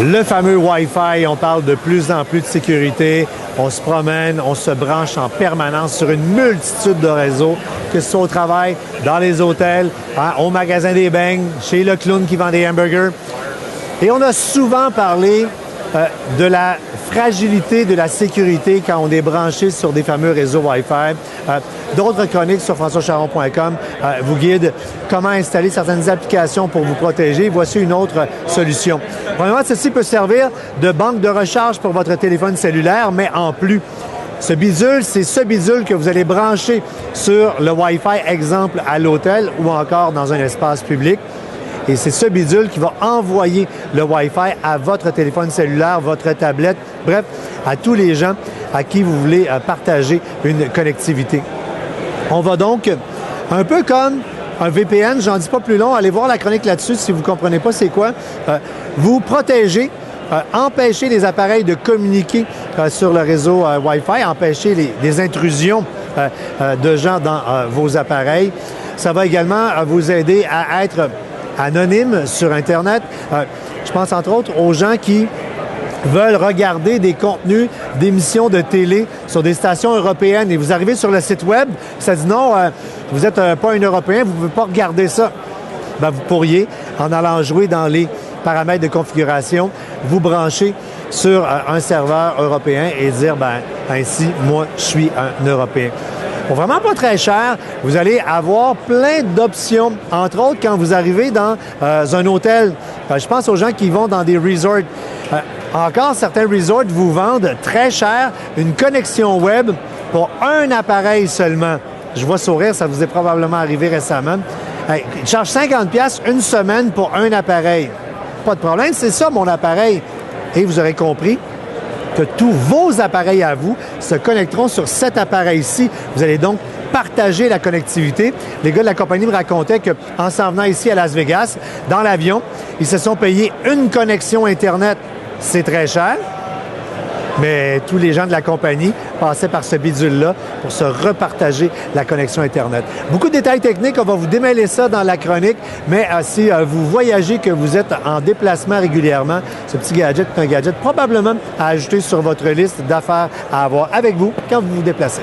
Le fameux Wi-Fi, on parle de plus en plus de sécurité. On se promène, on se branche en permanence sur une multitude de réseaux, que ce soit au travail, dans les hôtels, au magasin des beignes, chez le clown qui vend des hamburgers. Et on a souvent parlé de la fragilité de la sécurité quand on est branché sur des fameux réseaux Wi-Fi. D'autres chroniques sur françoischaron.com vous guident comment installer certaines applications pour vous protéger. Voici une autre solution. Premièrement, ceci peut servir de banque de recharge pour votre téléphone cellulaire, mais en plus, ce bidule, c'est ce bidule que vous allez brancher sur le Wi-Fi, exemple à l'hôtel ou encore dans un espace public. Et c'est ce bidule qui va envoyer le Wi-Fi à votre téléphone cellulaire, votre tablette, bref, à tous les gens à qui vous voulez partager une connectivité. On va donc, un peu comme un VPN, j'en dis pas plus long, allez voir la chronique là-dessus si vous ne comprenez pas c'est quoi, vous protéger, empêcher les appareils de communiquer sur le réseau Wi-Fi, empêcher les intrusions de gens dans vos appareils. Ça va également vous aider à être anonyme sur Internet. Je pense entre autres aux gens qui veulent regarder des contenus d'émissions de télé sur des stations européennes et vous arrivez sur le site web, ça dit non, vous n'êtes pas un Européen, vous ne pouvez pas regarder ça. Bien, vous pourriez, en allant jouer dans les paramètres de configuration, vous brancher sur un serveur européen et dire, ben ainsi, moi, je suis un Européen. Pour vraiment pas très cher, vous allez avoir plein d'options. Entre autres, quand vous arrivez dans un hôtel, je pense aux gens qui vont dans des resorts. Encore, certains resorts vous vendent très cher une connexion web pour un appareil seulement. Je vois sourire, ça vous est probablement arrivé récemment. Ils chargent 50$ une semaine pour un appareil. Pas de problème, c'est ça mon appareil. Et vous aurez compris que tous vos appareils à vous se connecteront sur cet appareil-ci. Vous allez donc partager la connectivité. Les gars de la compagnie me racontaient qu'en s'en venant ici à Las Vegas, dans l'avion, ils se sont payés une connexion Internet. C'est très cher, mais tous les gens de la compagnie passaient par ce bidule-là pour se repartager la connexion Internet. Beaucoup de détails techniques, on va vous démêler ça dans la chronique, mais si vous voyagez, que vous êtes en déplacement régulièrement, ce petit gadget est un gadget probablement à ajouter sur votre liste d'affaires à avoir avec vous quand vous vous déplacez.